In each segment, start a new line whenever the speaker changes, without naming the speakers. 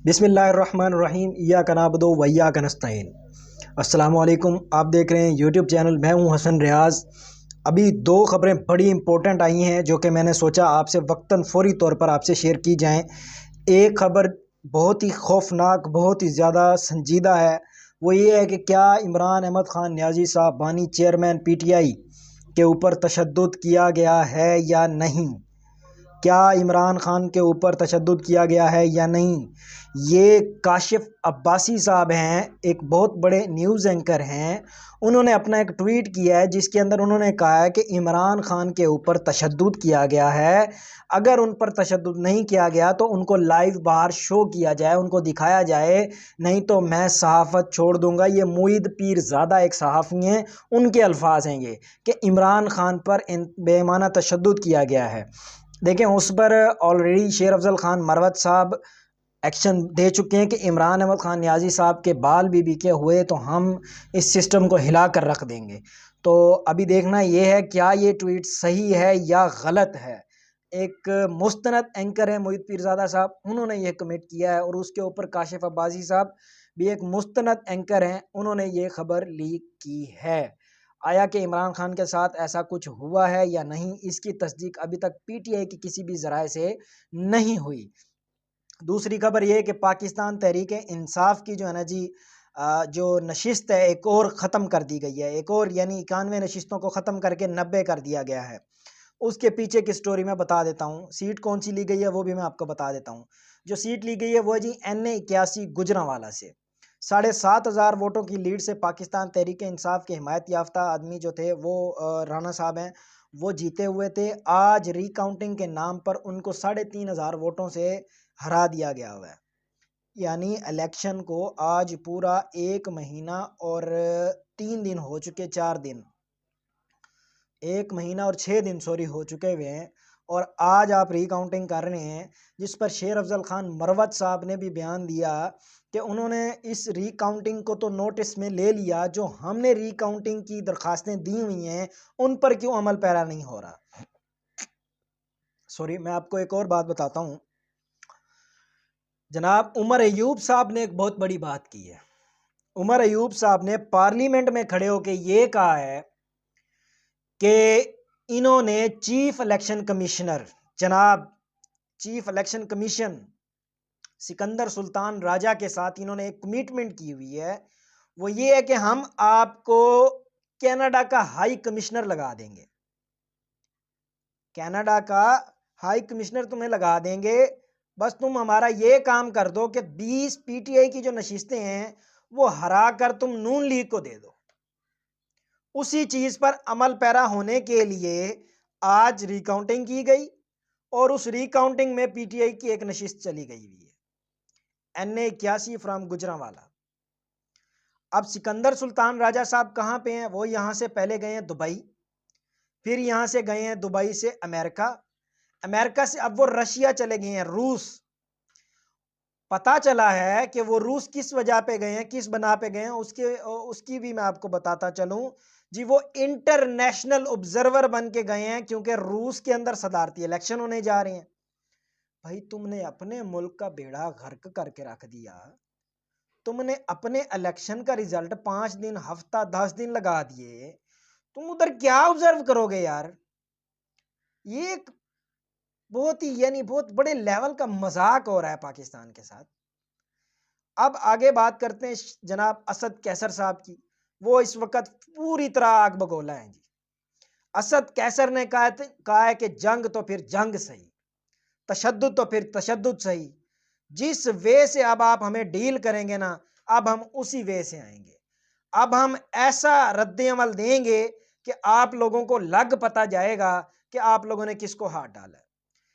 بسم اللہ الرحمن الرحیم، ایاک نعبد و ایاک نستعین۔ السلام علیکم، آپ دیکھ رہے ہیں یوٹیوب چینل، میں ہوں حسن ریاض۔ ابھی دو خبریں بڑی امپورٹنٹ آئی ہیں جو کہ میں نے سوچا آپ سے وقتاً فوری طور پر آپ سے شیئر کی جائیں۔ ایک خبر بہت ہی خوفناک، بہت ہی زیادہ سنجیدہ ہے، وہ یہ ہے کہ کیا عمران احمد خان نیازی صاحب بانی چیئرمین پی ٹی آئی کے اوپر تشدد کیا گیا ہے یا نہیں؟ کیا عمران خان کے اوپر تشدد کیا گیا ہے یا نہیں؟ یہ کاشف عباسی صاحب ہیں، ایک بہت بڑے نیوز اینکر ہیں، انہوں نے اپنا ایک ٹویٹ کیا ہے جس کے اندر انہوں نے کہا ہے کہ عمران خان کے اوپر تشدد کیا گیا ہے۔ اگر ان پر تشدد نہیں کیا گیا تو ان کو لائیو باہر شو کیا جائے، ان کو دکھایا جائے، نہیں تو میں صحافت چھوڑ دوں گا۔ یہ معید پیر زادہ ایک صحافی ہیں، ان کے الفاظ ہیں یہ کہ عمران خان پر بے ایمانہ تشدد کیا گیا ہے۔ دیکھیں، اس پر آلریڈی شیر افضل خان مروت صاحب ایکشن دے چکے ہیں کہ عمران احمد خان نیازی صاحب کے بال بھی کے ہوئے تو ہم اس سسٹم کو ہلا کر رکھ دیں گے۔ تو ابھی دیکھنا یہ ہے کیا یہ ٹویٹ صحیح ہے یا غلط ہے۔ ایک مستند اینکر ہے معید پیر زادہ صاحب، انہوں نے یہ کمنٹ کیا ہے، اور اس کے اوپر کاشف عباسی صاحب بھی ایک مستند اینکر ہیں، انہوں نے یہ خبر لیک کی ہے۔ آیا کہ عمران خان کے ساتھ ایسا کچھ ہوا ہے یا نہیں، اس کی تصدیق ابھی تک پی ٹی آئی کی کسی بھی ذرائع سے نہیں ہوئی۔ دوسری خبر یہ ہے کہ پاکستان تحریک انصاف کی جو ہے نا جی جو نشست ہے ایک اور ختم کر دی گئی ہے، ایک اور یعنی 91 نشستوں کو ختم کر کے 90 کر دیا گیا ہے۔ اس کے پیچھے کی سٹوری میں بتا دیتا ہوں، سیٹ کون سی لی گئی ہے وہ بھی میں آپ کو بتا دیتا ہوں۔ جو سیٹ لی گئی ہے وہ جی NA81 گجرانوالہ سے 7,500 ووٹوں کی لیڈ سے پاکستان تحریک انصاف کے حمایت یافتہ آدمی جو تھے وہ رانا صاحب ہیں، وہ جیتے ہوئے تھے۔ آج ری کاؤنٹنگ کے نام پر ان کو 3,500 ووٹوں سے ہرا دیا گیا ہوا ہے۔ یعنی الیکشن کو آج پورا 1 مہینہ اور 3 دن ہو چکے، 4 دن، 1 مہینہ اور 6 دن ہو چکے ہوئے ہیں، اور آج آپ ری کاؤنٹنگ کر رہے ہیں، جس پر شیر افضل خان مروت صاحب نے بھی بیان دیا کہ انہوں نے اس ری کاؤنٹنگ کو تو نوٹس میں لے لیا، جو ہم نے ری کاؤنٹنگ کی درخواستیں دی ہوئی ہیں ان پر کیوں عمل پیرا نہیں ہو رہا۔ سوری، میں آپ کو ایک اور بات بتاتا ہوں۔ جناب عمر ایوب صاحب نے ایک بہت بڑی بات کی ہے۔ عمر ایوب صاحب نے پارلیمنٹ میں کھڑے ہو کے یہ کہا ہے کہ انہوں نے چیف الیکشن کمشنر، جناب چیف الیکشن کمیشن سکندر سلطان راجہ کے ساتھ انہوں نے ایک کمٹمنٹ کی ہوئی ہے، وہ یہ ہے کہ ہم آپ کو کینیڈا کا ہائی کمشنر لگا دیں گے، کینیڈا کا ہائی کمشنر تمہیں لگا دیں گے، بس تم ہمارا یہ کام کر دو کہ 20 پی ٹی آئی کی جو نشستیں ہیں وہ ہرا کر تم نون لیگ کو دے دو۔ اسی چیز پر عمل پیرا ہونے کے لیے آج ری کاؤنٹنگ کی گئی، اور اس ری کاؤنٹنگ میں پی ٹی آئی کی ایک نشست چلی گئی ہوئی ہے، NA81 فرام گجرانوالہ۔ اب سکندر سلطان راجہ صاحب کہاں پہ ہیں؟ وہ یہاں سے پہلے گئے ہیں دبئی، پھر یہاں سے گئے ہیں دبئی سے امریکہ، امریکہ سے اب وہ رشیا چلے گئے ہیں، روس۔ پتا چلا ہے کہ وہ روس کس وجہ پہ گئے ہیں، کس بنا پہ گئے ہیں، اس کی بھی میں آپ کو بتاتا چلوں جی۔ وہ انٹرنیشنل observer بن کے گئے ہیں، کیونکہ روس کے اندر صدارتی الیکشن ہونے جا رہے ہیں۔ بھائی تم نے اپنے ملک کا بیڑا غرق کر کے رکھ دیا، تم نے اپنے الیکشن کا ریزلٹ 5 دن، ہفتہ، 10 دن لگا دیے، تم ادھر کیا آبزرو کرو گے یار؟ یہ ایک بہت ہی یعنی بہت بڑے لیول کا مذاق ہو رہا ہے پاکستان کے ساتھ۔ اب آگے بات کرتے ہیں جناب اسد کیسر صاحب کی، وہ اس وقت پوری طرح آگ بگولا ہیں جی۔ اسد کیسر نے کہا ہے کہ جنگ تو پھر جنگ صحیح، تشدد تو پھر تشدد صحیح، جس وے سے اب آپ ہمیں ڈیل کریں گے نا، اب ہم اسی وے سے آئیں گے، اب ہم ایسا رد عمل دیں گے کہ آپ لوگوں کو لگ پتا جائے گا کہ آپ لوگوں نے کس کو ہاتھ ڈالا ہے۔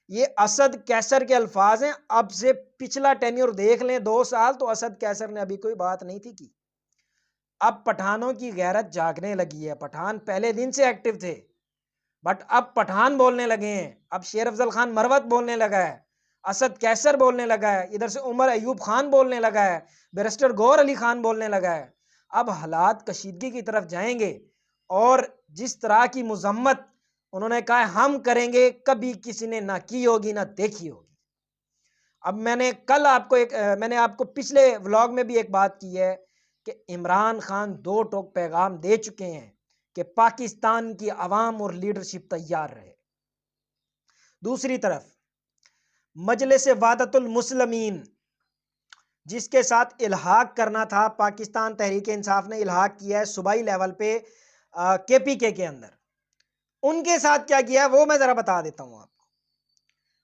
یہ اسد کیسر کے الفاظ ہیں۔ اب سے پچھلا ٹینیور دیکھ لیں 2 سال، تو اسد کیسر نے ابھی کوئی بات نہیں تھی کی۔ اب پٹھانوں کی غیرت جاگنے لگی ہے، پٹھان پہلے دن سے ایکٹیو تھے، بٹ اب پٹھان بولنے لگے ہیں، اب شیر افضل خان مروت بولنے لگا ہے، اسد کیسر بولنے لگا ہے، ادھر سے عمر ایوب خان بولنے لگا ہے، بیرسٹر گور علی خان بولنے لگا ہے۔ اب حالات کشیدگی کی طرف جائیں گے، اور جس طرح کی مذمت انہوں نے کہا ہم کریں گے، کبھی کسی نے نہ کی ہوگی نہ دیکھی ہوگی۔ اب میں نے آپ کو پچھلے ولاگ میں بھی ایک بات کی ہے کہ عمران خان 2 ٹوک پیغام دے چکے ہیں کہ پاکستان کی عوام اور لیڈرشپ تیار رہے۔ دوسری طرف مجلس وحدت المسلمین جس کے ساتھ الحاق کرنا تھا، پاکستان تحریک انصاف نے الحاق کیا ہے صوبائی لیول پہ KPK کے اندر۔ ان کے ساتھ کیا کیا وہ میں ذرا بتا دیتا ہوں آپ کو۔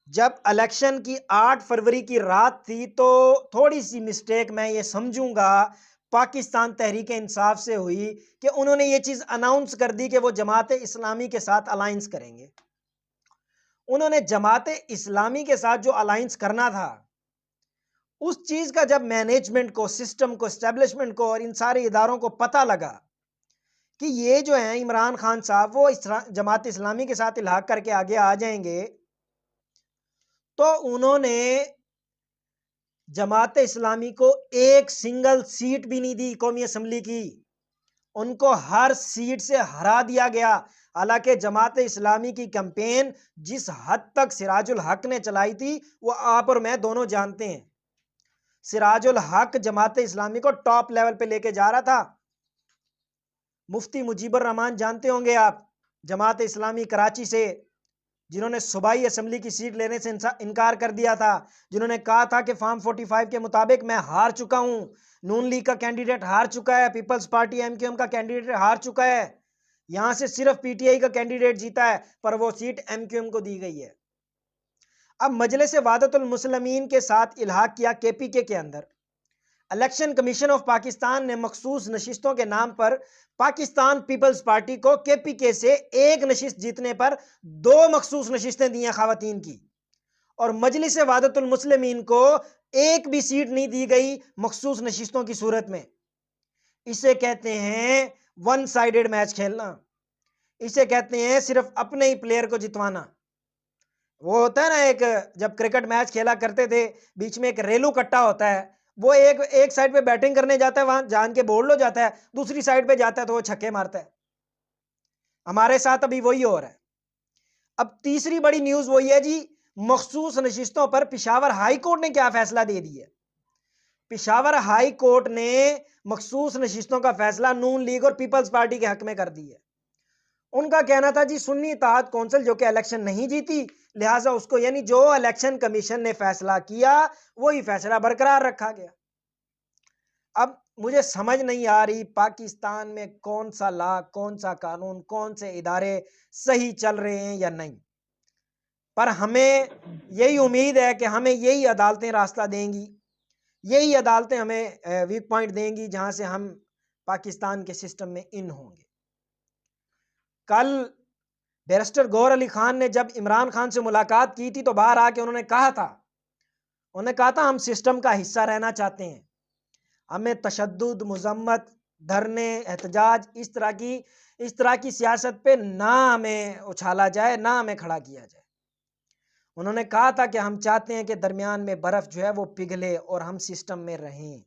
جب الیکشن کی 8 فروری کی رات تھی تو تھوڑی سی مسٹیک میں یہ سمجھوں گا پاکستان تحریک انصاف سے ہوئی کہ انہوں نے یہ چیز اناؤنس کر دی کہ وہ جماعت اسلامی کے ساتھ الائنس کریں گے۔ انہوں نے جماعت اسلامی کے ساتھ جو الائنس کرنا تھا، اس چیز کا جب مینجمنٹ کو، سسٹم کو، اسٹیبلشمنٹ کو اور ان سارے اداروں کو پتہ لگا کہ یہ جو ہیں عمران خان صاحب وہ جماعت اسلامی کے ساتھ الحاق کر کے آگے آ جائیں گے، تو انہوں نے جماعت اسلامی کو ایک سنگل سیٹ بھی نہیں دی قومی اسمبلی کی۔ ان کو ہر سیٹ سے ہرا دیا گیا۔ حالانکہ جماعت اسلامی کی کیمپین جس حد تک سراج الحق نے چلائی تھی وہ آپ اور میں دونوں جانتے ہیں۔ سراج الحق جماعت اسلامی کو ٹاپ لیول پہ لے کے جا رہا تھا۔ مفتی مجیب الرحمان جانتے ہوں گے آپ، جماعت اسلامی کراچی سے، جنہوں نے صوبائی اسمبلی کی سیٹ لینے سے انکار کر دیا تھا، جنہوں نے کہا تھا کہ فارم 45 کے مطابق میں ہار چکا ہوں، نون لیگ کا کینڈیڈیٹ ہار چکا ہے، پیپلز پارٹی MQM کا کینڈیڈیٹ ہار چکا ہے، یہاں سے صرف PTI کا کینڈیڈیٹ جیتا ہے، پر وہ سیٹ MQM کو دی گئی ہے۔ اب مجلس وحدت المسلمین کے ساتھ الحاق کیا KPK کے اندر۔ الیکشن کمیشن آف پاکستان نے مخصوص نشستوں کے نام پر پاکستان پیپلز پارٹی کو KPK سے ایک نشست جیتنے پر 2 مخصوص نشستیں دی ہیں خواتین کی، اور مجلس وحدت المسلمین کو ایک بھی سیٹ نہیں دی گئی مخصوص نشستوں کی صورت میں۔ اسے کہتے ہیں ون سائیڈڈ میچ کھیلنا، اسے کہتے ہیں صرف اپنے ہی پلیئر کو جتوانا۔ وہ ہوتا ہے نا، ایک جب کرکٹ میچ کھیلا کرتے تھے بیچ میں ایک ریلو کٹا ہوتا ہے، وہ ایک سائڈ پہ بیٹنگ کرنے جاتا ہے، وہاں جان کے بولڈ ہو جاتا ہے، دوسری سائڈ پہ جاتا ہے تو وہ چھکے مارتا ہے۔ ہمارے ساتھ ابھی وہی ہو رہا ہے۔ اب تیسری بڑی نیوز وہی ہے جی، مخصوص نشستوں پر پشاور ہائی کورٹ نے کیا فیصلہ دے دیا ہے۔ پشاور ہائی کورٹ نے مخصوص نشستوں کا فیصلہ نون لیگ اور پیپلز پارٹی کے حق میں کر دی ہے۔ ان کا کہنا تھا جی سنی اتحاد کونسل جو کہ الیکشن نہیں جیتی، لہٰذا اس کو، یعنی جو الیکشن کمیشن نے فیصلہ کیا وہی فیصلہ برقرار رکھا گیا۔ اب مجھے سمجھ نہیں آ رہی پاکستان میں کون سا لا، کون سا قانون، کون سے ادارے صحیح چل رہے ہیں یا نہیں، پر ہمیں یہی امید ہے کہ ہمیں یہی عدالتیں راستہ دیں گی، یہی عدالتیں ہمیں ویک پوائنٹ دیں گی جہاں سے ہم پاکستان کے سسٹم میں ان ہوں گے۔ کل بیرسٹر گوہر علی خان نے جب عمران خان سے ملاقات کی تھی تو باہر آ کے انہوں نے کہا تھا ہم سسٹم کا حصہ رہنا چاہتے ہیں، ہمیں تشدد، مذمت، دھرنے، احتجاج، اس طرح کی سیاست پہ نہ ہمیں اچھالا جائے، نہ ہمیں کھڑا کیا جائے۔ انہوں نے کہا تھا کہ ہم چاہتے ہیں کہ درمیان میں برف جو ہے وہ پگھلے اور ہم سسٹم میں رہیں۔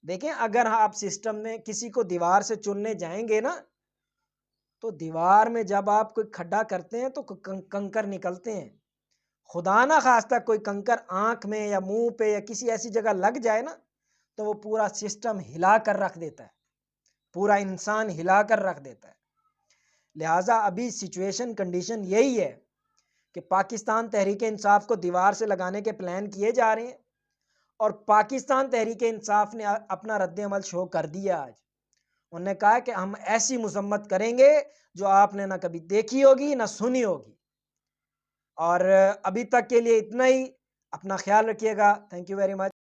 دیکھیں، اگر آپ سسٹم میں کسی کو دیوار سے چننے جائیں گے نا، تو دیوار میں جب آپ کوئی کھڈا کرتے ہیں تو کنکر نکلتے ہیں۔ خدا نہ خواستہ کوئی کنکر آنکھ میں یا منہ پہ یا کسی ایسی جگہ لگ جائے نا، تو وہ پورا سسٹم ہلا کر رکھ دیتا ہے، پورا انسان ہلا کر رکھ دیتا ہے۔ لہٰذا ابھی سچویشن کنڈیشن یہی ہے کہ پاکستان تحریک انصاف کو دیوار سے لگانے کے پلان کیے جا رہے ہیں، اور پاکستان تحریک انصاف نے اپنا رد عمل شو کر دیا۔ آج انہوں نے کہا کہ ہم ایسی مذمت کریں گے جو آپ نے نہ کبھی دیکھی ہوگی نہ سنی ہوگی۔ اور ابھی تک کے لیے اتنا ہی، اپنا خیال رکھیے گا۔ Thank you very much.